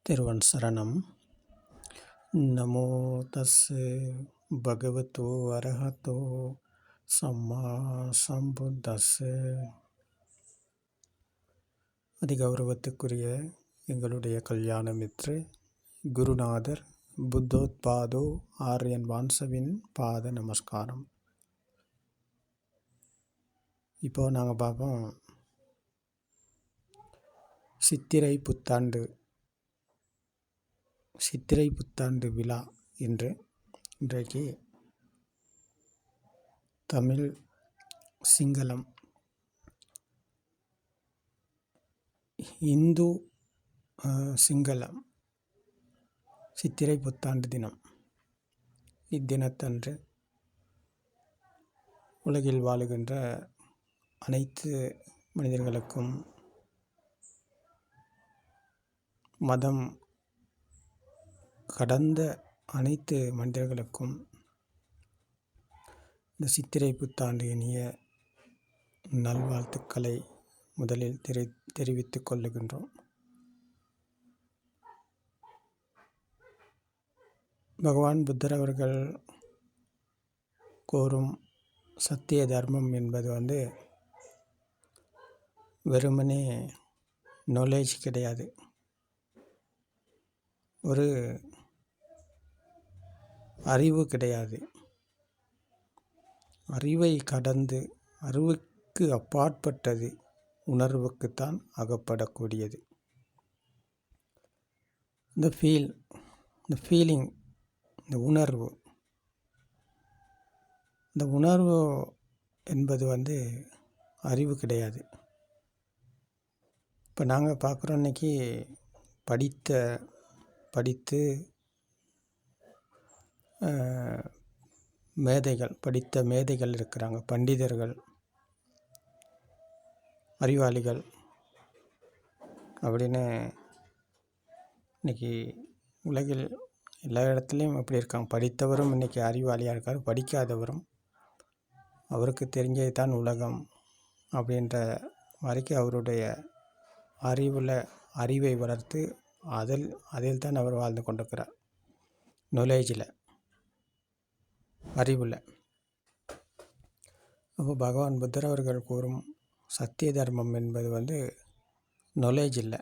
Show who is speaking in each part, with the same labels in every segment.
Speaker 1: திருவன் சரணம். நமோ தஸ்ஸு பகவதோ அரஹதோ சம்மா சம்புத்தஸ்ஸு. அதிகௌரவத்துக்குரிய எங்களுடைய கல்யாண மித்ரு குருநாதர் புத்தோத்பாதோ ஆரியன் வான்சவின் பாத நமஸ்காரம். இப்போது நாங்கள் பார்ப்போம் சித்திரை புத்தாண்டு விழா என்று. இன்றைக்கு தமிழ், சிங்களம், இந்து, சிங்களம் சித்திரை புத்தாண்டு தினம். இத்தினத்தன்று உலகில் வாழுகின்ற அனைத்து மனிதர்களுக்கும், மதம் கடந்த அனைத்து மனிதர்களுக்கும் இந்த சித்திரை புத்தாண்டு இனிய நல்வாழ்த்துக்களை முதலில் தெரிவித்துக் கொள்ளுகின்றோம். பகவான் புத்தர் அவர்கள் கோரும் சத்திய தர்மம் என்பது வெறுமனே நாலேஜ் கிடையாது. ஒரு அறிவு கிடையாது. அறிவை கடந்து, அறிவுக்கு அப்பாற்பட்டது, உணர்வுக்குத்தான் அகப்படக்கூடியது. இந்த ஃபீலிங், இந்த உணர்வு என்பது அறிவு கிடையாது. இப்போ நாங்கள் பார்க்குறோம், இன்றைக்கி படித்த மேதைகள் இருக்கிறாங்க, பண்டிதர்கள், அறிவாளிகள் அப்படின்னு. இன்றைக்கி உலகில் எல்லா இடத்துலையும் அப்படி இருக்காங்க. படித்தவரும் இன்றைக்கி அறிவாளியாக இருக்கார், படிக்காதவரும் அவருக்கு தெரிஞ்சது தான் உலகம் அப்படின்ற மாதிரிக்கு அவருடைய அறிவை வளர்த்து அதில் தான் அவர் வாழ்ந்து கொண்டிருக்கிறார். நாலேஜில், அறிவில். அப்போ பகவான் புத்தர் அவர்கள் கூறும் சத்திய தர்மம் என்பது நாலேஜ் இல்லை,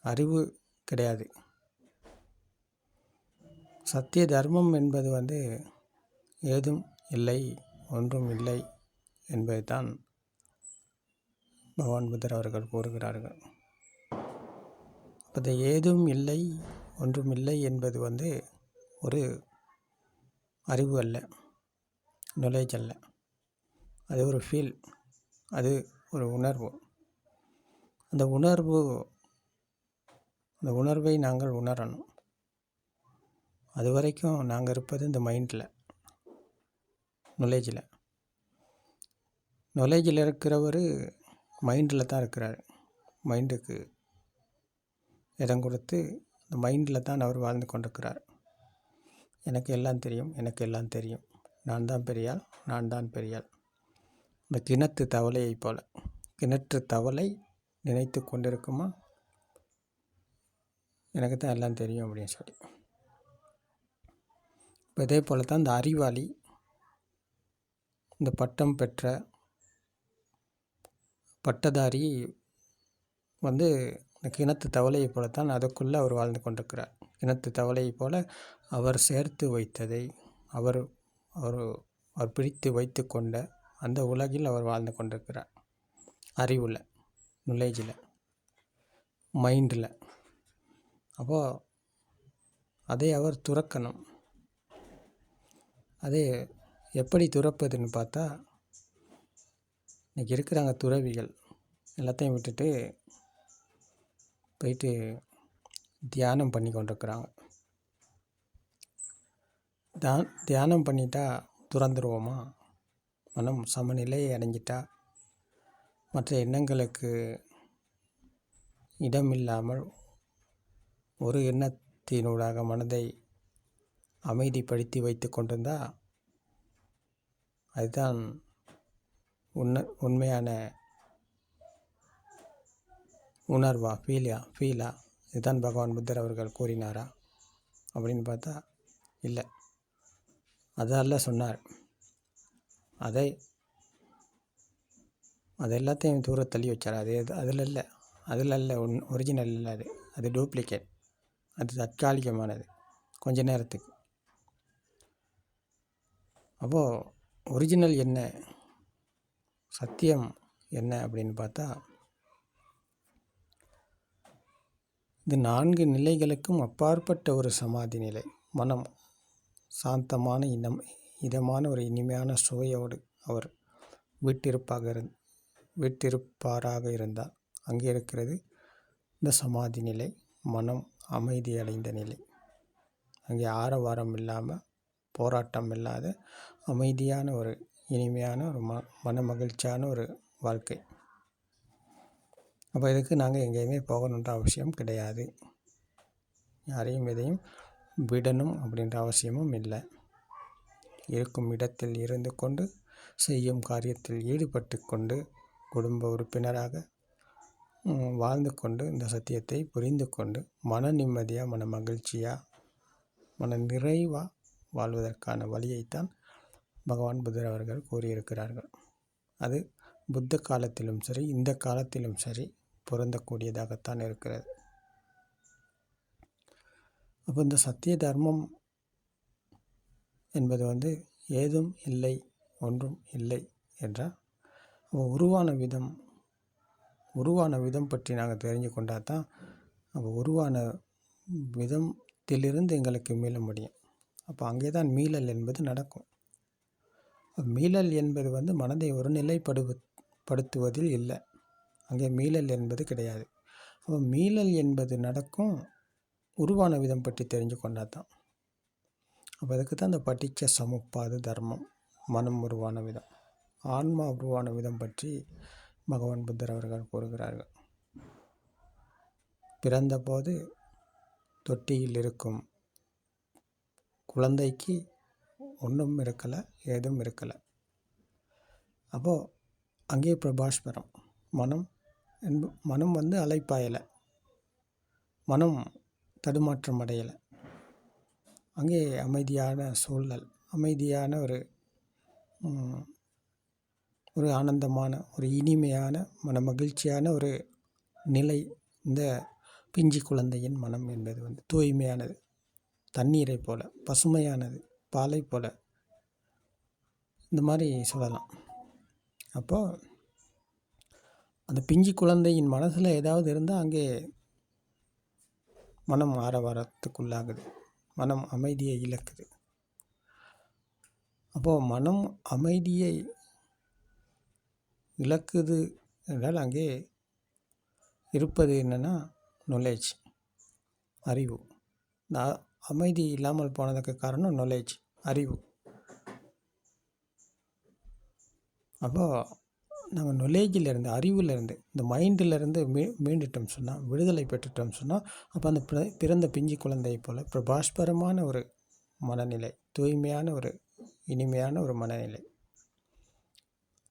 Speaker 1: அறிவு கிடையாது. சத்திய தர்மம் என்பது ஏதும் இல்லை, ஒன்றும் இல்லை என்பதை தான் பகவான் புத்தர் அவர்கள் கூறுகிறார்கள். அது ஏதும் இல்லை, ஒன்றும் இல்லை என்பது ஒரு அறிவு அல்ல, நாலேஜ் அல்ல. அது ஒரு ஃபீல், அது ஒரு உணர்வு. அந்த உணர்வை நாங்கள் உணரணும். அது வரைக்கும் நாங்கள் இருப்பது இந்த மைண்டில், நாலேஜில் இருக்கிறவர் மைண்டில் தான் இருக்கிறார். மைண்டுக்கு இடம் கொடுத்து இந்த மைண்டில் தான் அவர் வாழ்ந்து கொண்டிருக்கிறார். எனக்கு எல்லாம் தெரியும், நான் தான் பெரியாள். இந்த கிணற்று தவளையைப் போல, கிணற்று தவளை நினைத்து கொண்டிருக்குமா, எனக்கு தான் எல்லாம் தெரியும் அப்படின்னு சொல்லி. இப்போ இதே போல தான் இந்த அறிவாளி, இந்த பட்டம் பெற்ற பட்டதாரி இந்த கிணத்து தவளையை போலத்தான் அதுக்குள்ளே அவர் வாழ்ந்து கொண்டிருக்கிறார். கிணத்து தவளையை போல அவர் சேர்த்து வைத்ததை, அவர் பிடித்து வைத்து கொண்ட அந்த உலகில் அவர் வாழ்ந்து கொண்டிருக்கிறார். அறிவில், நாலேஜில், மைண்டில். அப்போது அதை அவர் துறக்கணும். அதை எப்படி துறப்பதுன்னு பார்த்தா, இன்றைக்கி இருக்கிறாங்க துறவிகள், எல்லாத்தையும் விட்டுட்டு போயிட்டு தியானம் பண்ணி கொண்டிருக்கிறாங்க. தியானம் பண்ணிட்டா துறந்துருவோமா? மனம் சமநிலையை அடைஞ்சிட்டா, மற்ற எண்ணங்களுக்கு இடமில்லாமல் ஒரு எண்ணத்தினூடாக மனதை அமைதிப்படுத்தி வைத்து கொண்டிருந்தால் அதுதான் உண்மையான உணர்வா, ஃபீலா இதுதான் பகவான் புத்தர் அவர்கள் கூறினாரா அப்படின்னு பார்த்தா இல்லை. அதெல்லாம் சொன்னார். அதை எல்லாத்தையும் தூர தள்ளி வச்சார். அதில் இல்லை, ஒரிஜினல் இல்லை. அது டூப்ளிகேட். அது தற்காலிகமானது, கொஞ்ச நேரத்துக்கு. அப்போது ஒரிஜினல் என்ன, சத்தியம் என்ன அப்படின்னு பார்த்தா, இது 4 நிலைகளுக்கும் அப்பாற்பட்ட ஒரு சமாதி நிலை. மனம் சாந்தமான இதமான ஒரு இனிமையான சுவையோடு அவர் வீட்டிருப்பாராக இருந்தால் அங்கே இருக்கிறது இந்த சமாதி நிலை. மனம் அமைதி அடைந்த நிலை. அங்கே ஆரவாரம் இல்லாமல், போராட்டம் இல்லாத அமைதியான ஒரு இனிமையான ஒரு மன மகிழ்ச்சியான ஒரு வாழ்க்கை. அப்போ இதுக்கு நாங்கள் எங்கேயுமே போகணுன்ற அவசியம் கிடையாது. யாரையும் எதையும் விடணும் அப்படின்ற அவசியமும் இல்லை. இருக்கும் இடத்தில் இருந்து கொண்டு, செய்யும் காரியத்தில் ஈடுபட்டு கொண்டு, குடும்ப உறுப்பினராக வாழ்ந்து கொண்டு, இந்த சத்தியத்தை புரிந்து கொண்டு, மன நிம்மதியாக, மன மகிழ்ச்சியாக, மன நிறைவாக வாழ்வதற்கான வழியைத்தான் பகவான் புத்தர் அவர்கள் கூறியிருக்கிறார்கள். அது புத்த காலத்திலும் சரி, இந்த காலத்திலும் சரி பொருந்தக்கூடியதாகத்தான் இருக்கிறது. அப்போ இந்த சத்திய தர்மம் என்பது ஏதும் இல்லை, ஒன்றும் இல்லை என்றால், உருவான விதம் பற்றி நாங்கள் தெரிஞ்சு கொண்டால் தான் அப்போ உருவான விதத்திலிருந்து எங்களுக்கு மீள முடியும். அப்போ அங்கே தான் மீளல் என்பது நடக்கும். மீளல் என்பது மனதை ஒரு நிலைப்படுத்துவதில் இல்லை. அங்கே மீளல் என்பது கிடையாது. அப்போ மீளல் என்பது நடக்கும் உருவான விதம் பற்றி தெரிஞ்சு கொண்டால் தான். அப்போ அதுக்கு தான் இந்த பட்டிச்ச சமுப்பாத தர்மம், மனம் உருவான விதம், ஆன்மா உருவான விதம் பற்றி பகவான் புத்தர் அவர்கள் கூறுகிறார்கள். பிறந்தபோது தொட்டியில் இருக்கும் குழந்தைக்கு ஒன்றும் இருக்கலை, ஏதும் இருக்கலை. அப்போது அங்கே பிரபாஸ்பரம் மனம் அலைப்பாயலை, மனம் தடுமாற்றம் அடையலை. அங்கே அமைதியான சூழல், அமைதியான ஒரு ஆனந்தமான, ஒரு இனிமையான, மன மகிழ்ச்சியான ஒரு நிலை. இந்த பிஞ்சு குழந்தையின் மனம் என்பது தூய்மையானது, தண்ணீரை போல, பசுமையானது, பாலை போல, இந்த மாதிரி சொல்லலாம். அப்போது அந்த பிஞ்சு குழந்தையின் மனசில் ஏதாவது இருந்தால் அங்கே மனம் ஆரவாரத்துக்குள்ளாகுது, மனம் அமைதியை இழக்குது. அப்போது மனம் அமைதியை இழக்குது என்றால் அங்கே இருப்பது என்னென்னா நாலேஜ், அறிவு. இந்த அமைதி இல்லாமல் போனதுக்கு காரணம் நாலேஜ், அறிவு. அப்போது நம்ம நாலேஜிலேருந்து, அறிவிலேருந்து, இந்த மைண்டிலேருந்து மீண்டுட்டோம் சொன்னால், விடுதலை பெற்றுட்டோம் சொன்னால், அப்போ அந்த பிறந்த பிஞ்சு குழந்தையை போல் பிரபாஸ்பரமான ஒரு மனநிலை, தூய்மையான ஒரு இனிமையான ஒரு மனநிலை.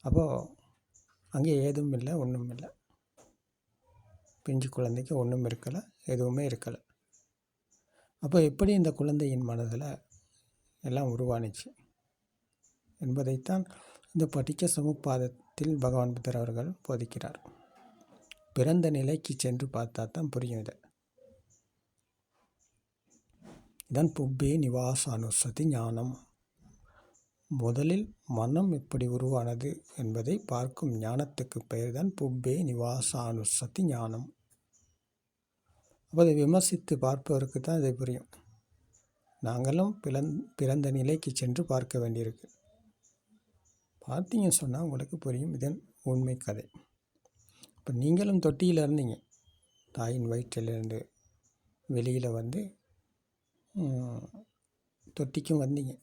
Speaker 1: அப்போது அங்கே ஏதும் இல்லை, ஒன்றும் இல்லை. பிஞ்சு குழந்தைக்கு ஒன்றும் இருக்கலை, எதுவுமே இருக்கலை. அப்போ எப்படி இந்த குழந்தையின் மனதில் எல்லாம் உருவானுச்சு என்பதைத்தான் இந்த பட்டிச்ச சமுப்பாதத்தில் பகவான் புத்தர் அவர்கள் போதிக்கிறார். பிறந்த நிலைக்கு சென்று பார்த்தா தான் புரியும். இதான் புப்பே நிவாசானுசதி ஞானம். முதலில் மனம் எப்படி உருவானது என்பதை பார்க்கும் ஞானத்துக்கு பெயர் தான் புப்பே நிவாசானுசதி ஞானம். அப்போ அதை விமர்சித்து பார்ப்பவருக்கு தான் இதை புரியும். நாங்களும் பிறந்த நிலைக்கு சென்று பார்க்க வேண்டியிருக்கு. பார்த்தீங்கன்னு சொன்னால் உங்களுக்கு புரியும் இதன் உண்மை கதை. இப்போ நீங்களும் தொட்டியில் இருந்தீங்க, தாயின் வயிற்றிலிருந்து வெளியில் தொட்டிக்கும் வந்தீங்க.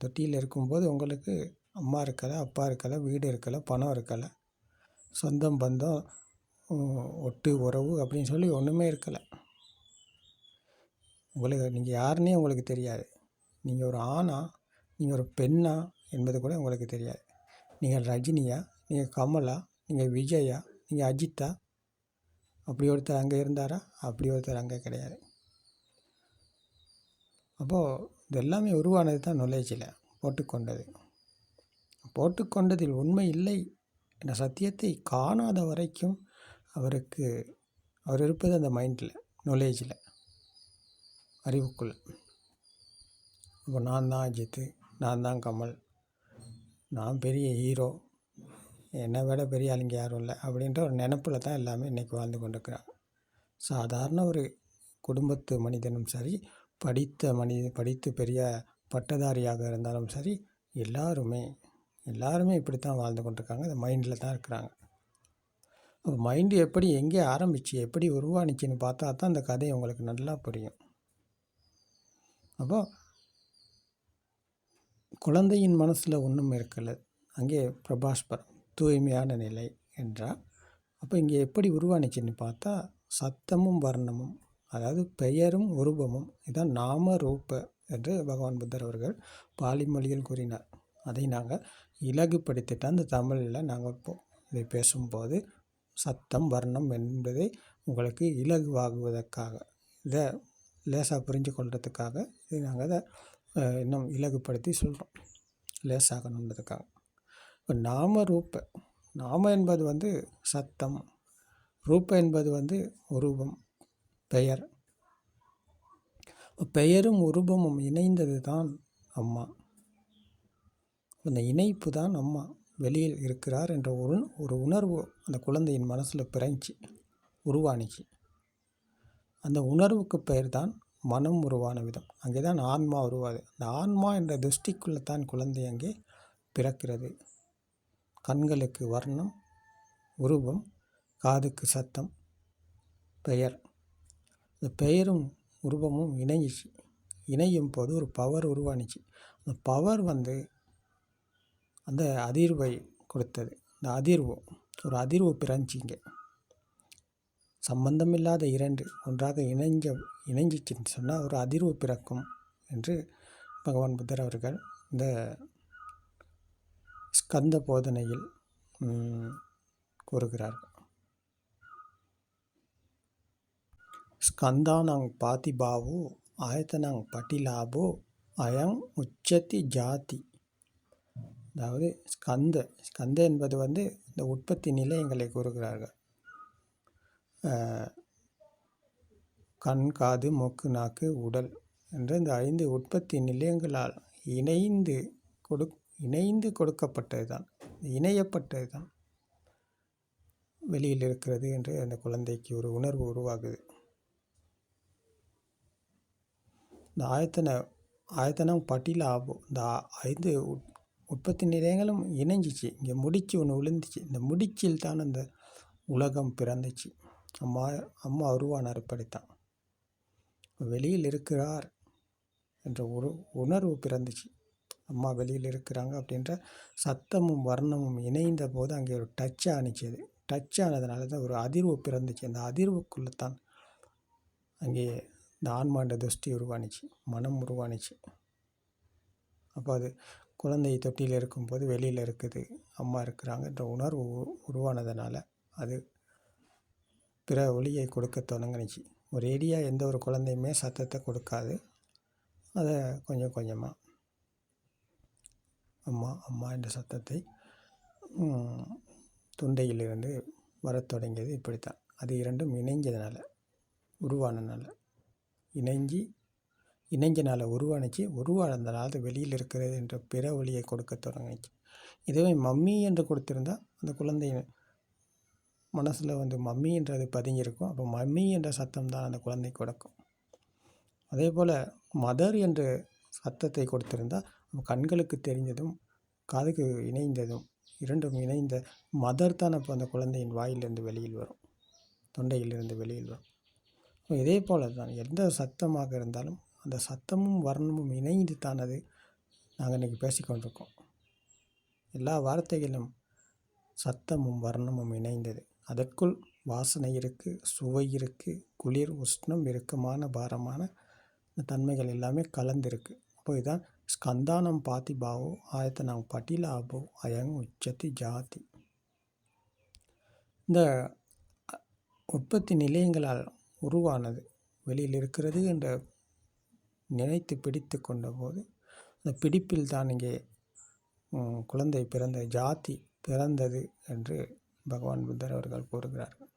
Speaker 1: தொட்டியில் இருக்கும்போது உங்களுக்கு அம்மா இருக்கலை, அப்பா இருக்கலை, வீடு இருக்கலை, பணம் இருக்கலை, சொந்தம் பந்தம், ஒட்டு உறவு அப்படின்னு சொல்லி ஒன்றுமே இருக்கலை. நீங்கள் யாருன்னே உங்களுக்கு தெரியாது. நீங்கள் ஒரு ஆணா, நீங்கள் ஒரு பெண்ணா என்பது கூட உங்களுக்கு தெரியாது. நீங்கள் ரஜினியா, நீங்கள் கமலா, நீங்கள் விஜயா, நீங்கள் அஜித்தா அப்படி ஒருத்தர் அங்கே இருந்தாரா? அப்படி ஒருத்தர் அங்கே கிடையாது. அப்போது இது எல்லாமே உருவானது தான் நாலேஜில் போட்டுக்கொண்டது. போட்டுக்கொண்டதில் உண்மை இல்லை என்ற சத்தியத்தை காணாத வரைக்கும் அவர் இருப்பது அந்த மைண்டில், நாலேஜில், அறிவுக்குள்ள. இப்போ நான் தான் அஜித்து, நான் தான் கமல், நான் பெரிய ஹீரோ, என்னை விட பெரிய ஆளுங்க யாரும் இல்லை அப்படின்ற ஒரு நினப்பில் தான் எல்லாமே இன்றைக்கி வாழ்ந்து கொண்டிருக்கிறாங்க. சாதாரண ஒரு குடும்பத்து மனிதனும் சரி, படித்து பெரிய பட்டதாரியாக இருந்தாலும் சரி, எல்லாருமே இப்படி தான் வாழ்ந்து கொண்டிருக்காங்க. அந்த மைண்டில் தான் இருக்கிறாங்க. அப்போ மைண்டு எப்படி எங்கே ஆரம்பித்து எப்படி உருவானிச்சின்னு பார்த்தா தான் அந்த கதை உங்களுக்கு நல்லா புரியும். அப்போது குழந்தையின் மனசில் ஒன்றும் இருக்கலை, அங்கே பிரபாஸ்பரம் தூய்மையான நிலை என்றால், அப்போ இங்கே எப்படி உருவானிச்சின்னு பார்த்தா சத்தமும் வர்ணமும், அதாவது பெயரும் உருவமும், இதான் நாம ரூப என்று பகவான் புத்தர் அவர்கள் பாலி மொழியில் கூறினார். அதை நாங்கள் இலகுப்படுத்திட்டு அந்த தமிழில் நாங்கள் இதை பேசும்போது சத்தம் வர்ணம் என்பதை உங்களுக்கு இலகுவாகுவதற்காக, இதை லேசாக புரிஞ்சு கொள்றதுக்காக இதை நாங்கள் அதை இன்னும் இலகுப்படுத்தி சொல்கிறோம், லேசாகணுன்றதுக்காக. இப்போ நாம ரூப, நாம என்பது சத்தம், ரூப என்பது உருவம், பெயர். பெயரும் உருவமும் இணைந்தது தான் அம்மா. அந்த இணைப்பு தான் அம்மா வெளியில் இருக்கிறார் என்ற ஒரு உணர்வு அந்த குழந்தையின் மனசில் பிறஞ்சி உருவானிச்சு. அந்த உணர்வுக்கு பெயர் தான் மனம் உருவான விதம். அங்கே தான் ஆன்மா உருவாது. அந்த ஆன்மா என்ற திருஷ்டிக்குள்ளே தான் குழந்தை அங்கே பிறக்கிறது. கண்களுக்கு வர்ணம், உருவம், காதுக்கு சத்தம், பெயர். இந்த பெயரும் உருவமும் இணையும் போது ஒரு பவர் உருவானிச்சு. அந்த பவர் அந்த அதிர்வை கொடுத்தது. இந்த அதிர்வு ஒரு அதிர்வு பிறஞ்சிங்க. சம்பந்தமில்லாத இரண்டு ஒன்றாக இணைஞ்சிச்சின்னு சொன்னால் ஒரு அதிர்வு பிறக்கும் என்று பகவான் புத்தர் அவர்கள் இந்த ஸ்கந்த போதனையில் கூறுகிறார்கள். ஸ்கந்தானாங் பாதிபாவோ ஆயத்தனாங் பட்டிலாபோ அயங் உச்சத்தி ஜாதி. அதாவது ஸ்கந்த என்பது இந்த உற்பத்தி நிலையங்களை கூறுகிறார்கள். கண், காது, மூக்கு, நாக்கு, உடல் என்ற இந்த 5 உற்பத்தி நிலையங்களால் இணைந்து கொடுக்கப்பட்டது தான், இணையப்பட்டது தான் வெளியில் இருக்கிறது என்று அந்த குழந்தைக்கு ஒரு உணர்வு உருவாகுது. இந்த ஆயத்தனம் பட்டியல் ஆகும். இந்த 5 உற்பத்தி நிலையங்களும் இணைஞ்சிச்சு. இங்கே முடிச்சு ஒன்று விழுந்துச்சு. இந்த முடிச்சில் தான் அந்த உலகம் பிறந்துச்சு. அம்மா உருவானார். இப்படித்தான் வெளியில் இருக்கிறார் என்ற ஒரு உணர்வு பிறந்துச்சு. அம்மா வெளியில் இருக்கிறாங்க அப்படின்ற சத்தமும் வர்ணமும் இணைந்த போது அங்கே ஒரு டச் ஆனிச்சு. அது டச் ஆனதுனால தான் ஒரு அதிர்வு பிறந்துச்சு. அந்த அதிர்வுக்குள்ளே தான் அங்கே இந்த ஆன்மாண்ட திருஷ்டி உருவானிச்சு, மனம் உருவானிச்சு. அப்போ அது குழந்தை தொட்டியில் இருக்கும்போது வெளியில் இருக்குது, அம்மா இருக்கிறாங்கன்ற உணர்வு உருவானதுனால அது பிற ஒளியை கொடுக்க தொடங்கினுச்சு. ஒரேடியாக எந்த ஒரு குழந்தையுமே சத்தத்தை கொடுக்காது. அதை கொஞ்சம் கொஞ்சமாக அம்மா அம்மா என்ற சத்தத்தை தொண்டையிலிருந்து வரத் தொடங்கியது. இப்படித்தான் அது இரண்டும் இணைஞ்சதுனால உருவானதுனால இணைஞ்சனால உருவானதுனால அது வெளியில் இருக்கிறது என்ற பிற ஒளியை கொடுக்க தொடங்கிச்சு. இதுவே மம்மி என்று கொடுத்திருந்தால் அந்த குழந்தை மனசில் மம்மி என்றது பதிஞ்சிருக்கும். அப்போ மம்மி என்ற சத்தம் தான் அந்த குழந்தை கொடுக்கும். அதே போல் மதர் என்ற சத்தத்தை கொடுத்திருந்தால் கண்களுக்கு தெரிந்ததும் காதுக்கு இணைந்ததும் இரண்டும் இணைந்த மதர் தான் அப்போ அந்த குழந்தையின் வாயிலிருந்து வெளியில் வரும், தொண்டையிலிருந்து வெளியில் வரும். இதே போல் தான் எந்த சத்தமாக இருந்தாலும் அந்த சத்தமும் வர்ணமும் இணைந்து தான் அது நாங்கள் இன்றைக்கி பேசிக்கொண்டிருக்கோம். எல்லா வார்த்தைகளும் சத்தமும் வர்ணமும் இணைந்தது. அதற்குள் வாசனை இருக்குது, சுவை இருக்குது, குளிர், உஷ்ணம், இறுக்கமான, பாரமான தன்மைகள் எல்லாமே கலந்துருக்கு. அப்போ இதுதான் ஸ்கந்தானம் பாதிபாவோ ஆயத்தனம் பட்டிலாபோ அயங் உச்சத்தி ஜாதி. இந்த உற்பத்தி நிலையங்களால் உருவானது. வெளியில் இருக்கிறது என்று நினைத்து பிடித்து கொண்டபோது அந்த பிடிப்பில் தான் இங்கே குழந்தை பிறந்த ஜாதி பிறந்தது என்று பகவான் புத்தர் அவர்கள் கூறுகிறார்கள்.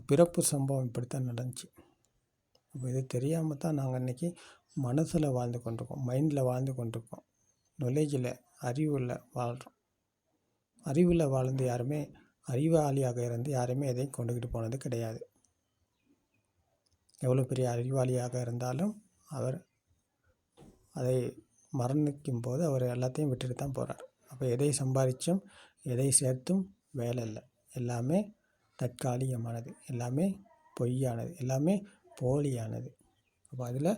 Speaker 1: பிறப்பு சம்பவம் இப்படித்தான் நடந்துச்சு. அப்போ இது தெரியாமல் தான் நாங்கள் இன்றைக்கி மனசில் வாழ்ந்து கொண்டிருக்கோம், மைண்டில் வாழ்ந்து கொண்டிருக்கோம், நாலேஜில் அறிவில் வாழ்கிறோம். அறிவில் வாழ்ந்து யாருமே அறிவாளியாக இருந்து யாருமே எதையும் கொண்டுக்கிட்டு போனது கிடையாது. எவ்வளோ பெரிய அறிவாளியாக இருந்தாலும் அவர் அதை மரணிக்கும் போது அவர் எல்லாத்தையும் விட்டுட்டு தான் போகிறார். அப்போ எதை சம்பாதிச்சும் எதை சேர்த்தும் வேலை இல்லை. எல்லாமே தற்காலிகமானது, எல்லாமே பொய்யானது, எல்லாமே போலியானது. அப்போ அதில்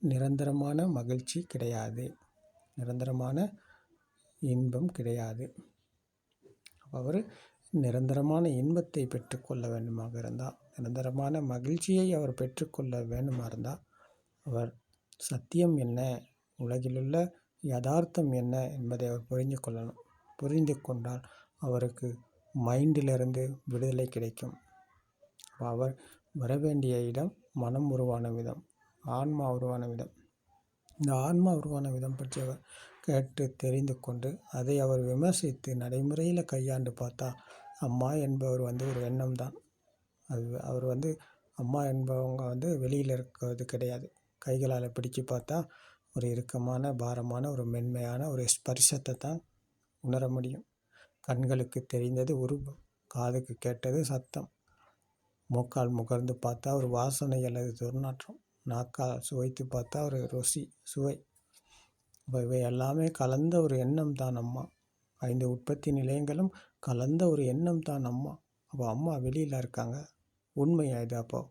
Speaker 1: நிரந்தரமான மகிழ்ச்சி கிடையாது, நிரந்தரமான இன்பம் கிடையாது. அப்போ அவர் நிரந்தரமான இன்பத்தை பெற்றுக்கொள்ள வேண்டுமாக இருந்தால், நிரந்தரமான மகிழ்ச்சியை அவர் பெற்றுக்கொள்ள வேண்டுமா இருந்தால், அவர் சத்தியம் என்ன, உலகிலுள்ள யதார்த்தம் என்ன என்பதை அவர் புரிந்து கொள்ளணும். புரிந்து கொண்டால் அவருக்கு மைண்டிலிருந்து விடுதலை கிடைக்கும். அவர் வர வேண்டிய இடம் மனம் உருவான விதம், ஆன்மா உருவான விதம். இந்த ஆன்மா உருவான விதம் பற்றி அவர் கேட்டு தெரிந்து கொண்டு அதை அவர் விமர்சித்து நடைமுறையில் கையாண்டு பார்த்தா, அம்மா என்பவர் ஒரு எண்ணம் தான். அவர் அம்மா என்பவங்க வெளியில் இருக்கிறது கிடையாது. கைகளால் பிடிச்சு பார்த்தா ஒரு இறுக்கமான, பாரமான, ஒரு மென்மையான ஒரு ஸ்பர்சத்தை தான் உணர முடியும். கண்களுக்கு தெரிந்தது உருவம், காதுக்கு கேட்டது சத்தம், மூக்கால் முகர்ந்து பார்த்தா ஒரு வாசனை அல்லது துர்நாற்றம், நாக்கால் சுவைத்து பார்த்தா ஒரு ருசி, சுவை. இவை எல்லாமே கலந்த ஒரு எண்ணம் தான் அம்மா. 5 உற்பத்தி நிலையங்களும் கலந்த ஒரு எண்ணம் தான் அம்மா. அப்போ அம்மா வெளியில் இருக்காங்க, உண்மையா இது? அப்போ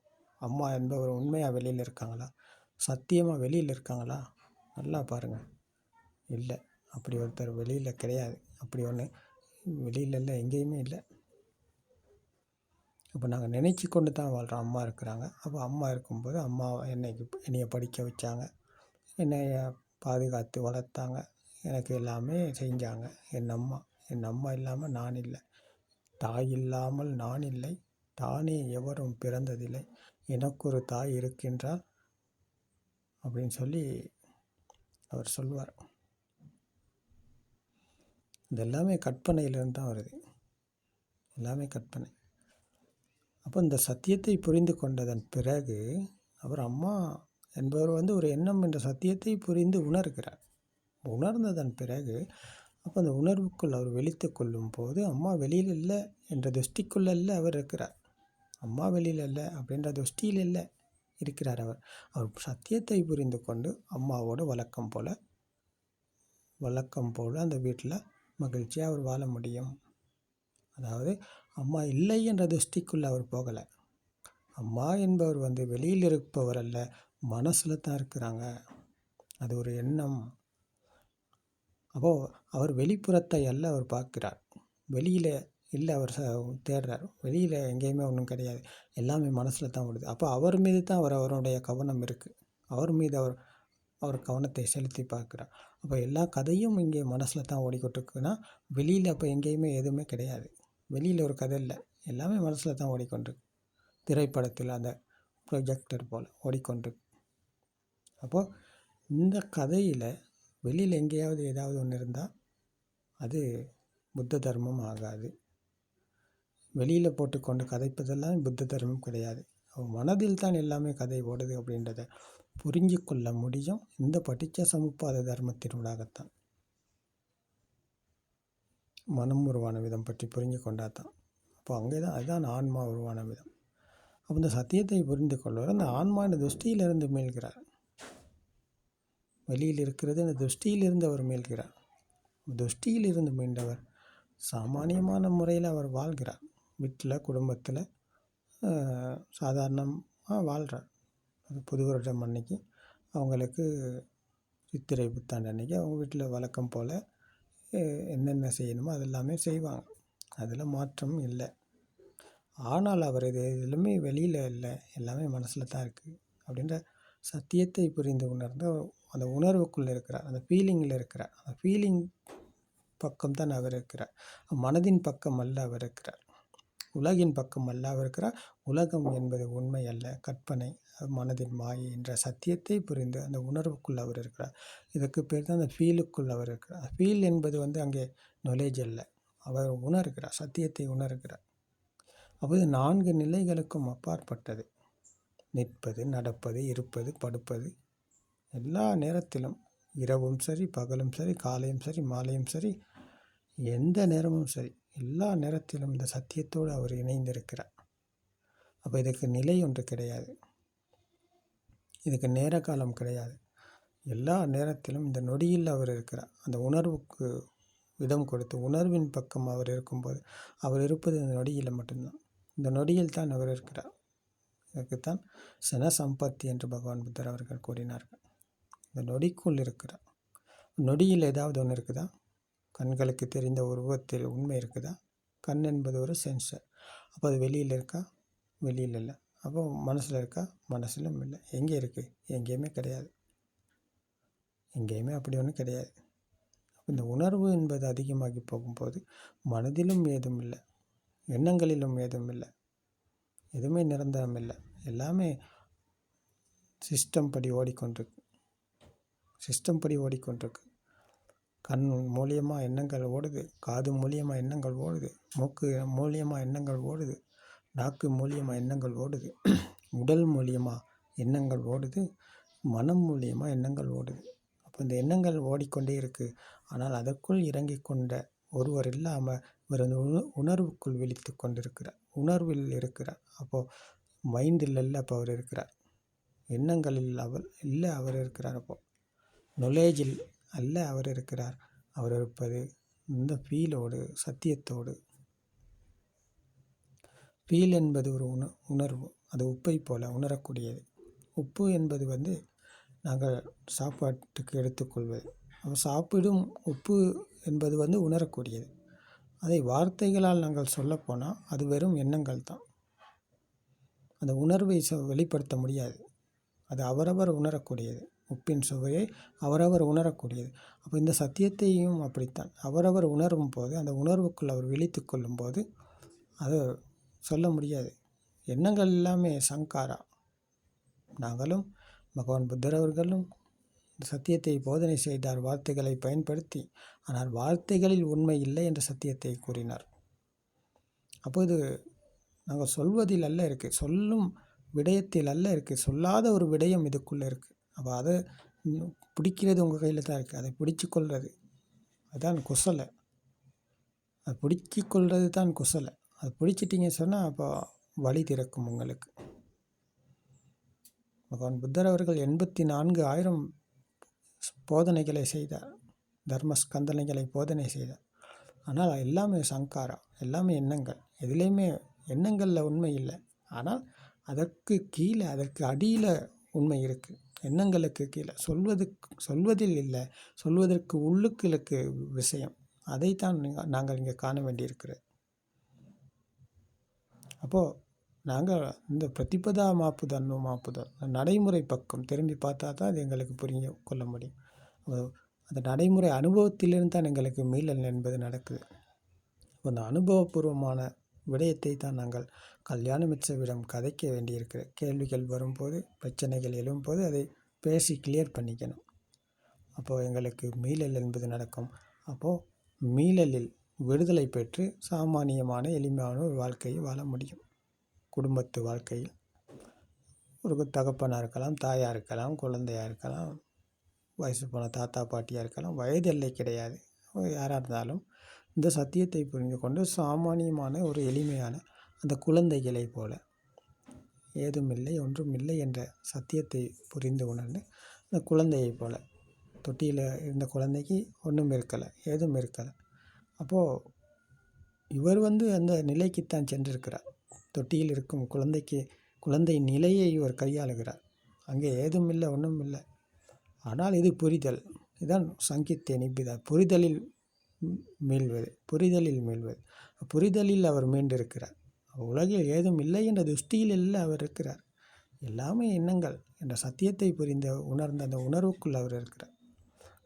Speaker 1: அம்மா என்பவர் உண்மையாக வெளியில் இருக்காங்களா? சத்தியமாக வெளியில் இருக்காங்களா? நல்லா பாருங்கள், இல்லை. அப்படி ஒருத்தர் வெளியில் கிடையாது. அப்படி ஒன்று வெளியில் இல்லை, எங்கேயுமே இல்லை. அப்போ நாங்கள் நினச்சி கொண்டு தான் வாழ்கிறோம் அம்மா இருக்கிறாங்க. அப்போ அம்மா இருக்கும்போது அம்மா என்னையை படிக்க வச்சாங்க, என்னை பாதுகாத்து வளர்த்தாங்க, எனக்கு எல்லாமே செஞ்சாங்க. என் அம்மா இல்லாமல் நான் இல்லை. தாய் இல்லாமல் நான் இல்லை, தானே எவரும் பிறந்ததில்லை, எனக்கு ஒரு தாய் இருக்கின்றார் அப்படின்னு சொல்லி அவர் சொல்வார். இது எல்லாமே கற்பனையிலிருந்து தான் வருது, எல்லாமே கற்பனை. அப்போ இந்த சத்தியத்தை புரிந்து கொண்டதன் பிறகு அவர் அம்மா என்பவர் ஒரு எண்ணம் என்ற சத்தியத்தை புரிந்து உணர்கிறார். உணர்ந்ததன் பிறகு அப்போ அந்த உணர்வுக்குள் அவர் வெளித்து கொள்ளும் போது அம்மா வெளியில் இல்லை என்ற துஷ்டிக்குள்ள இல்லை அவர் இருக்கிறார். அம்மா வெளியில் இல்லை அப்படின்ற துஷ்டியில் இல்லை இருக்கிறார். அவர் சத்தியத்தை புரிந்து கொண்டு அம்மாவோடு வழக்கம் போல் அந்த வீட்டில் மகிழ்ச்சியாக அவர் வாழ முடியும். அதாவது அம்மா இல்லை என்ற துஷ்டிக்குள்ளே அவர் போகலை. அம்மா என்பவர் வெளியில் இருப்பவர் அல்ல, மனசில் தான் இருக்கிறாங்க. அது ஒரு எண்ணம். அப்போது அவர் வெளிப்புறத்தை அல்ல அவர் பார்க்கிறார், வெளியில் இல்லை அவர் தேடுறார். வெளியில் எங்கேயுமே ஒன்றும் கிடையாது, எல்லாமே மனசில் தான் ஓடுது. அப்போ அவர் மீது தான் அவருடைய கவனம் இருக்குது. அவர் மீது அவர் கவனத்தை செலுத்தி பார்க்குறார். அப்போ எல்லா கதையும் இங்கே மனசில் தான் ஓடிக்கொண்டிருக்குன்னா வெளியில் அப்போ எங்கேயுமே எதுவுமே கிடையாது. வெளியில் ஒரு கதை இல்லை, எல்லாமே மனசில் தான் ஓடிக்கொண்டிருக்கு. திரைப்படத்தில் அந்த ப்ரொஜெக்டர் போல் ஓடிக்கொண்டிருக்கு. அப்போது இந்த கதையில் வெளியில் எங்கேயாவது ஏதாவது ஒன்று இருந்தால் அது புத்த தர்மம் ஆகாது. வெளியில் போட்டுக்கொண்டு கதைப்பதெல்லாம் புத்த தர்மம் கிடையாது. மனதில் தான் எல்லாமே கதை ஓடுது அப்படின்றத புரிஞ்சு கொள்ள முடியும் இந்த பட்டிச்ச சமுப்பாத தர்மத்தினூடாகத்தான். மனம் உருவான விதம் பற்றி புரிஞ்சு கொண்டாதான். அப்போ அங்கே தான் அதுதான் ஆன்மா உருவான விதம். அப்போ இந்த சத்தியத்தை புரிந்து கொள்வார். அந்த ஆன்மா இந்த துஷ்டியிலிருந்து மீள்கிறார். வெளியில் இருக்கிறது இந்த துஷ்டியிலிருந்து அவர் மீள்கிறார். துஷ்டியிலிருந்து மீண்டவர் சாமானியமான முறையில் அவர் வாழ்கிறார். வீட்டில், குடும்பத்தில் சாதாரணமாக வாழ்கிறார். அது புது வருடம் அன்னைக்கு அவங்களுக்கு சித்திரை புத்தாண்டு அன்றைக்கி அவங்க வீட்டில் வழக்கம் போல் என்னென்ன செய்யணுமோ அதெல்லாமே செய்வாங்க. அதில் மாற்றம் இல்லை. ஆனால் அவர் எதுலையுமே வெளியில் இல்லை, எல்லாமே மனசில் தான் இருக்குது அப்படின்ற சத்தியத்தை புரிந்து உணர்ந்து அந்த உணர்வுக்குள்ளே இருக்கிறார், அந்த ஃபீலிங்கில் இருக்கிறார். அந்த ஃபீலிங் பக்கம் தான் அவர் இருக்கிறார், மனதின் பக்கம் அல்ல அவர் இருக்கிறார். உலகின் பக்கம் அல்ல அவர் இருக்கிறார். உலகம் என்பது உண்மை அல்ல, கற்பனை, மனதின் மாயை என்ற சத்தியத்தை புரிந்து அந்த உணர்வுக்குள் அவர் இருக்கிறார். இதுக்கு பேர் தான் அந்த ஃபீலுக்குள் அவர் இருக்கிறார். ஃபீல் என்பது அங்கே நாலேஜ் அல்ல, அவர் உணர்கிறார், சத்தியத்தை உணர்கிறார். அப்போது 4 நிலைகளுக்கும் அப்பாற்பட்டது. நிற்பது, நடப்பது, இருப்பது, படுப்பது, எல்லா நேரத்திலும், இரவும் சரி, பகலும் சரி, காலையும் சரி, மாலையும் சரி, எந்த நேரமும் சரி, எல்லா நேரத்திலும் இந்த சத்தியத்தோடு அவர் இணைந்திருக்கிறார். அப்போ இதுக்கு நிலை ஒன்று கிடையாது, இதுக்கு நேர காலம் கிடையாது. எல்லா நேரத்திலும் இந்த நொடியில் அவர் இருக்கிறார். அந்த உணர்வுக்கு இடம் கொடுத்து உணர்வின் பக்கம் அவர் இருக்கும்போது அவர் இருப்பது இந்த நொடியில் மட்டும்தான். இந்த நொடியில் தான் அவர் இருக்கிறார். இதற்குத்தான் சன சம்பத்தி என்று பகவான் புத்தர் அவர்கள் கூறினார்கள். இந்த நொடிக்குள் இருக்கிறார். நொடியில் ஏதாவது ஒன்று இருக்குதா? கண்களுக்கு தெரிந்த உருவத்தில் உண்மை இருக்குதா? கண் என்பது ஒரு சென்சர். அப்போ அது வெளியில் இருக்கா? வெளியில் இல்லை. அப்போ மனசில் இருக்கா? மனசிலும் இல்லை. எங்கே இருக்குது? எங்கேயுமே கிடையாது. எங்கேயுமே அப்படி ஒன்றும் கிடையாது. இந்த உணர்வு என்பது அதிகமாகி போகும்போது மனதிலும் ஏதும் இல்லை, எண்ணங்களிலும் ஏதும் இல்லை, எதுவுமே நிரந்தரம் இல்லை. எல்லாமே சிஸ்டம் படி ஓடிக்கொண்டிருக்கு. கண் மூலியமாக எண்ணங்கள் ஓடுது, காது மூலியமாக எண்ணங்கள் ஓடுது, மூக்கு மூலியமாக எண்ணங்கள் ஓடுது, நாக்கு மூலியமாக எண்ணங்கள் ஓடுது, உடல் மூலியமாக எண்ணங்கள் ஓடுது, மனம் மூலியமாக எண்ணங்கள் ஓடுது. அப்போ இந்த எண்ணங்கள் ஓடிக்கொண்டே இருக்குது. ஆனால் அதற்குள் இறங்கி கொண்ட ஒருவர் இல்லாமல் இவர் அந்த உணர்வுக்குள் விழித்து கொண்டிருக்கிறார், உணர்வில் இருக்கிறார். அப்போது மைண்டில் இல்லை, அப்போ அவர் இருக்கிறார். எண்ணங்களில் அவர் இருக்கிறார். அப்போது நாலேஜில் அல்ல அவர் இருக்கிறார். அவர் இருப்பது இந்த ஃபீலோடு, சத்தியத்தோடு. ஃபீல் என்பது ஒரு உணர்வு. அது உப்பை போல உணரக்கூடியது. உப்பு என்பது நாங்கள் சாப்பாட்டுக்கு எடுத்துக்கொள்வது. அப்போ சாப்பிடும் உப்பு என்பது உணரக்கூடியது. அதை வார்த்தைகளால் நாங்கள் சொல்லப்போனால் அது வெறும் எண்ணங்கள் தான். அந்த உணர்வை வெளிப்படுத்த முடியாது. அது அவரவர் உணரக்கூடியது. உப்பின் சுவையை அவரவர் உணரக்கூடியது. அப்போ இந்த சத்தியத்தையும் அப்படித்தான். அவரவர் உணரும் போது, அந்த உணர்வுக்குள் அவர் விழித்து கொள்ளும் போது அதை சொல்ல முடியாது. எண்ணங்கள் எல்லாமே சங்காரா. நாங்களும் பகவான் புத்தர் அவர்களும் சத்தியத்தை போதனை செய்தார், வார்த்தைகளை பயன்படுத்தி. ஆனால் வார்த்தைகளில் உண்மை இல்லை என்ற சத்தியத்தை கூறினார். அப்போது நாங்கள் சொல்வதில் அல்ல இருக்குது, சொல்லும் விடயத்தில் அல்ல இருக்குது, சொல்லாத ஒரு விடயம் இதுக்குள்ளே இருக்குது. அப்போ அதை பிடிக்கிறது உங்கள் கையில் தான் இருக்குது. அதை பிடிச்சி கொள்வது அதுதான் குசலை. அதை பிடிச்சி கொள்வது தான் குசலை. அதை பிடிச்சிட்டிங்க சொன்னால் அப்போ வழி திறக்கும் உங்களுக்கு. பகவான் புத்தர் அவர்கள் 84,000 போதனைகளை செய்தார், தர்ம ஸ்கந்தனைகளை போதனை செய்தார். ஆனால் எல்லாமே சங்காரா, எல்லாமே எண்ணங்கள். எதுலேயுமே எண்ணங்களில் உண்மை இல்லை. ஆனால் அதற்கு கீழே, அதற்கு அடியில் உண்மை இருக்குது. எண்ணங்களுக்கு கீழே சொல்வதில் இல்லை, சொல்வதற்கு உள்ளுக்கு விஷயம். அதைத்தான் நாங்கள் இங்கே காண வேண்டியிருக்கிறது. அப்போது நாங்கள் இந்த பிரதிபதா மாப்புதல் நடைமுறை பக்கம் திரும்பி பார்த்தா தான் அது எங்களுக்கு புரிய கொள்ள முடியும். அந்த நடைமுறை அனுபவத்திலிருந்து தான் எங்களுக்கு மீளல் என்பது நடக்குது. அந்த அனுபவபூர்வமான விடயத்தை தான் நாங்கள் கல்யாண மிச்சவிடம் கதைக்க வேண்டியிருக்கிறது. கேள்விகள் வரும்போது, பிரச்சனைகள் எழும்போது அதை பேசி கிளியர் பண்ணிக்கணும். அப்போது எங்களுக்கு மீளல் என்பது நடக்கும். அப்போது மீளலில் விடுதலை பெற்று சாமானியமான எளிமையான ஒரு வாழ்க்கையை வாழ முடியும். குடும்பத்து வாழ்க்கையில் ஒரு தகப்பனாக இருக்கலாம், தாயாக இருக்கலாம், குழந்தையாக இருக்கலாம், வயசு போன தாத்தா பாட்டியாக இருக்கலாம், வயது எல்லை கிடையாது. யாராக இருந்தாலும் இந்த சத்தியத்தை புரிந்து கொண்டு சாமானியமான ஒரு எளிமையான அந்த குழந்தைகளை போல, ஏதுமில்லை ஒன்றும் இல்லை என்ற சத்தியத்தை புரிந்து உணர்ந்து அந்த குழந்தையை போல, தொட்டியில் இருந்த குழந்தைக்கு ஒன்றும் இருக்கலை, ஏதும் இருக்கலை. அப்போது இவர் அந்த நிலைக்குத்தான் சென்றிருக்கிறார். தொட்டியில் இருக்கும் குழந்தை நிலையை இவர் கையாளுகிறார். அங்கே ஏதும் இல்லை, ஒன்றும் இல்லை. ஆனால் இது புரிதல். இதுதான் சங்கித்ய நிபிதா, புரிதலில் மீள்வது. புரிதலில் அவர் மீண்டிருக்கிறார். உலகில் ஏதும் இல்லை என்ற துஷ்டியில் அவர் இருக்கிறார். எல்லாமே எண்ணங்கள் என்ற சத்தியத்தை உணர்ந்த அந்த உணர்வுக்குள் அவர் இருக்கிறார்.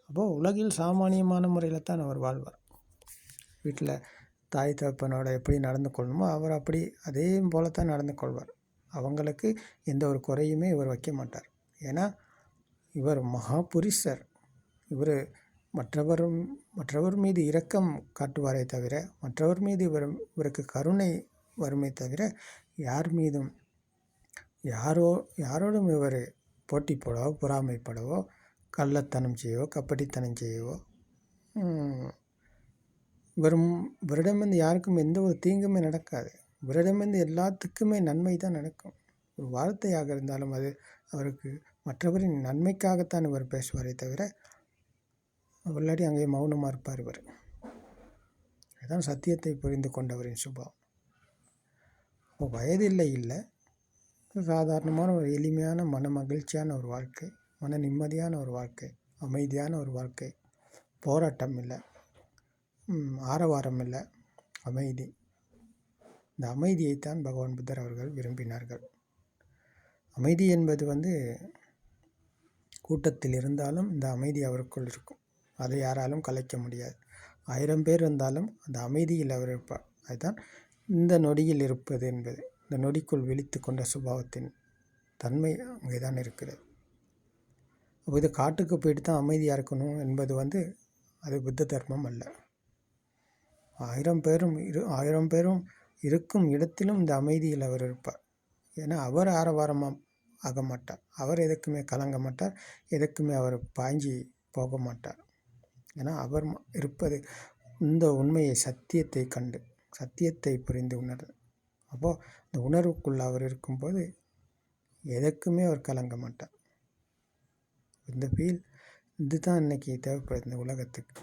Speaker 1: அப்போது உலகில் சாமானியமான முறையில் தான் அவர் வாழ்வார். வீட்டில் தாய் தகப்பனோட எப்படி நடந்து கொள்ளணுமோ அவர் அப்படி அதே போல தான் நடந்து கொள்வார். அவங்களுக்கு எந்த ஒரு குறையுமே இவர் வைக்க மாட்டார். ஏன்னா இவர் மகா புருஷர். இவர் மற்றவர் மீது இரக்கம் காட்டுவாரே தவிர, மற்றவர் மீது இவருக்கு கருணை வருமே தவிர, யார் மீதும் யாரோடும் இவர் போட்டி போடவோ பொறாமைப்படவோ கள்ளத்தனம் செய்யவோ கப்படித்தனம் செய்யவோ இவரிடமிருந்து யாருக்கும் எந்த ஒரு தீங்குமே நடக்காது. இவரிடமிருந்து எல்லாத்துக்குமே நன்மை தான் நடக்கும். ஒரு வார்த்தையாக இருந்தாலும் அது அவருக்கு மற்றவரின் நன்மைக்காகத்தான் இவர் பேசுவாரே தவிர, இல்லாட்டி அங்கே மௌனமாக இருப்பார் இவர். அதுதான் சத்தியத்தை புரிந்து கொண்டவரின் சுபாவம். வயதில்லை இல்லை, சாதாரணமான ஒரு எளிமையான மன மகிழ்ச்சியான ஒரு வாழ்க்கை, மன நிம்மதியான ஒரு வாழ்க்கை, அமைதியான ஒரு வாழ்க்கை, போராட்டம் இல்லை, ஆரவாரம் இல்லை, அமைதி. இந்த அமைதியைத்தான் பகவான் புத்தர் அவர்கள் விரும்பினார்கள். அமைதி என்பது கூட்டத்தில் இருந்தாலும் இந்த அமைதி அவருக்குள் இருக்கும். அதை யாராலும் கலைக்க முடியாது. 1000 பேர் இருந்தாலும் அந்த அமைதியில் அவர் இருப்பார். அதுதான் இந்த நொடியில் இருப்பது என்பது. இந்த நொடிக்குள் விழித்து கொண்ட சுபாவத்தின் தன்மை அங்கே தான் இருக்கிறது. அப்போ இது காட்டுக்கு போயிட்டு தான் அமைதியாக இருக்கணும் என்பது அது புத்த தர்மம் அல்ல. 1000 பேரும் இருக்கும் இடத்திலும் இந்த அமைதியில் அவர் இருப்பார். ஏன்னா அவர் ஆரவாரமாக ஆக மாட்டார். அவர் எதுக்குமே கலங்க மாட்டார். எதுக்குமே அவர் பாய்ஞ்சி போக மாட்டார். ஏன்னா அவர் இருப்பது இந்த உண்மையை சத்தியத்தை கண்டு சத்தியத்தை புரிந்து உணர்வு. அப்போது இந்த உணர்வுக்குள்ள அவர் இருக்கும்போது எதற்குமே அவர் கலங்க மாட்டார். இந்த ஃபீல் இதுதான் இன்றைக்கி தேவைப்படுது இந்த உலகத்துக்கு.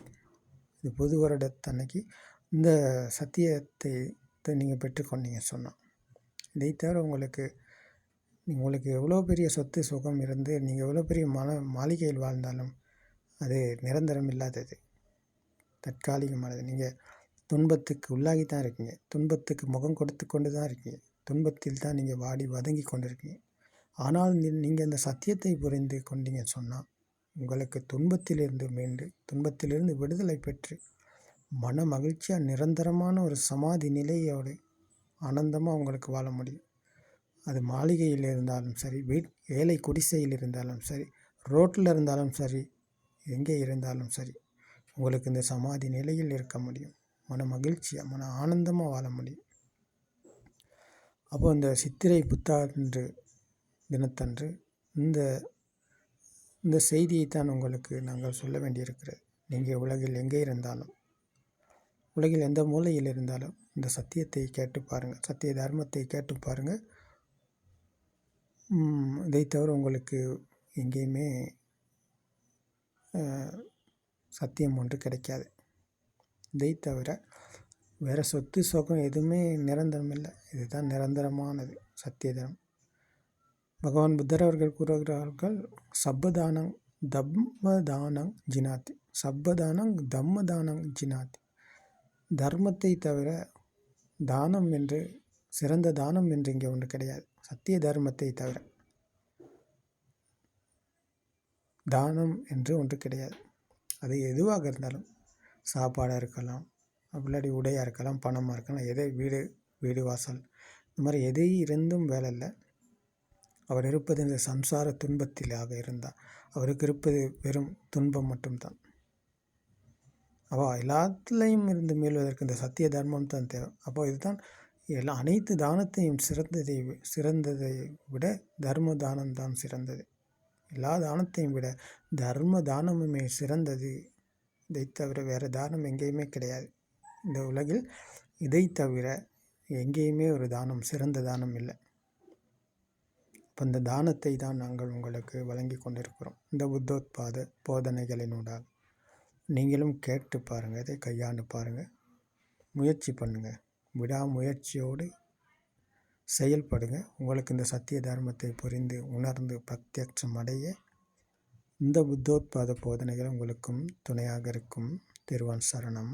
Speaker 1: இது புது வருடத்தன்னைக்கு இந்த சத்தியத்தை நீங்கள் பெற்றுக்கொண்டீங்க சொன்னால், இதை தவிர உங்களுக்கு எவ்வளோ பெரிய சொத்து சுகம் இருந்து நீங்கள் எவ்வளோ பெரிய மாளிகையில் வாழ்ந்தாலும் அது நிரந்தரம் இல்லாதது, தற்காலிகமானது. நீங்கள் துன்பத்துக்கு உள்ளாகி தான் இருக்கீங்க. துன்பத்துக்கு முகம் கொடுத்து கொண்டு தான் இருக்கீங்க. துன்பத்தில் தான் நீங்கள் வாடி வதங்கி கொண்டு இருக்கீங்க. ஆனால் நீங்கள் இந்த சத்தியத்தை புரிந்து கொண்டீங்க சொன்னால் உங்களுக்கு துன்பத்திலிருந்து மீண்டு துன்பத்திலிருந்து விடுதலை பெற்று மன மகிழ்ச்சியாக நிரந்தரமான ஒரு சமாதி நிலையோடு ஆனந்தமாக உங்களுக்கு வாழ முடியும். அது மாளிகையில் இருந்தாலும் சரி, ஏழை குடிசையில் இருந்தாலும் சரி, ரோட்டில் இருந்தாலும் சரி, எங்கே இருந்தாலும் சரி, உங்களுக்கு இந்த சமாதி நிலையில் இருக்க முடியும். மன மகிழ்ச்சியாக மன ஆனந்தமாக வாழ முடியும். அப்போ இந்த சித்திரை புத்தாண்டு தினத்தன்று இந்த செய்தியைத்தான் உங்களுக்கு நாங்கள் சொல்ல வேண்டியிருக்கிறது. நீங்கள் உலகில் எங்கே இருந்தாலும், உலகில் எந்த மூலையில் இருந்தாலும் இந்த சத்தியத்தை கேட்டு பாருங்கள், சத்திய தர்மத்தை கேட்டு பாருங்கள். இதை தவிர உங்களுக்கு எங்கேயுமே சத்தியம் ஒன்று கிடைக்காது. இதை தவிர வேறு சொத்து சுகம் எதுவுமே நிரந்தரம் இல்லை. இதுதான் நிரந்தரமானது சத்திய தர்மம். பகவான் புத்தர் அவர்கள் கூறுகிறார்கள், சப்பதானங் தம்மதானங் ஜினாதி, சப்பதானங் தம்மதானங் ஜினாதி. தர்மத்தை தவிர தானம் என்று, சிறந்த தானம் என்று இங்கே ஒன்று கிடையாது. சத்திய தர்மத்தை தவிர தானம் என்று ஒன்று கிடையாது. அது எதுவாக இருந்தாலும், சாப்பாடாக இருக்கலாம், இல்லாட்டி உடையாக இருக்கலாம், பணமாக இருக்கலாம், வீடு வாசல், இந்த மாதிரி எதை இருந்தும் வேலை இல்லை. அவர் இருப்பது இந்த சம்சார துன்பத்திலாக இருந்தால் அவருக்கு இருப்பது வெறும் துன்பம் மட்டும்தான். எல்லாத்துலேயும் இருந்து மீள்வதற்கு இந்த சத்திய தர்மம் தான் தேவை. இதுதான் அனைத்து தானத்தையும் சிறந்ததை விட தர்ம தானம் தான் சிறந்தது. எல்லா தானத்தையும் விட தர்ம தானமுமே சிறந்தது. இதை தவிர வேறு தானம் எங்கேயுமே கிடையாது. இந்த உலகில் இதை தவிர எங்கேயுமே ஒரு தானம் சிறந்த தானம் இல்லை. இந்த தானத்தை தான் நாங்கள் உங்களுக்கு வழங்கி கொண்டிருக்கிறோம். இந்த புத்தோத்பாத போதனைகளினூடாக நீங்களும் கேட்டு பாருங்கள், இதை கையாண்டு பாருங்கள், முயற்சி பண்ணுங்கள், விடாமுயற்சியோடு செயல்படுங்க. உங்களுக்கு இந்த சத்திய தர்மத்தை புரிந்து உணர்ந்து பிரத்யட்சம் அடைய இந்த புத்தோத்பாத போதனைகள் உங்களுக்கும் துணையாக இருக்கும். திருவான் சரணம்.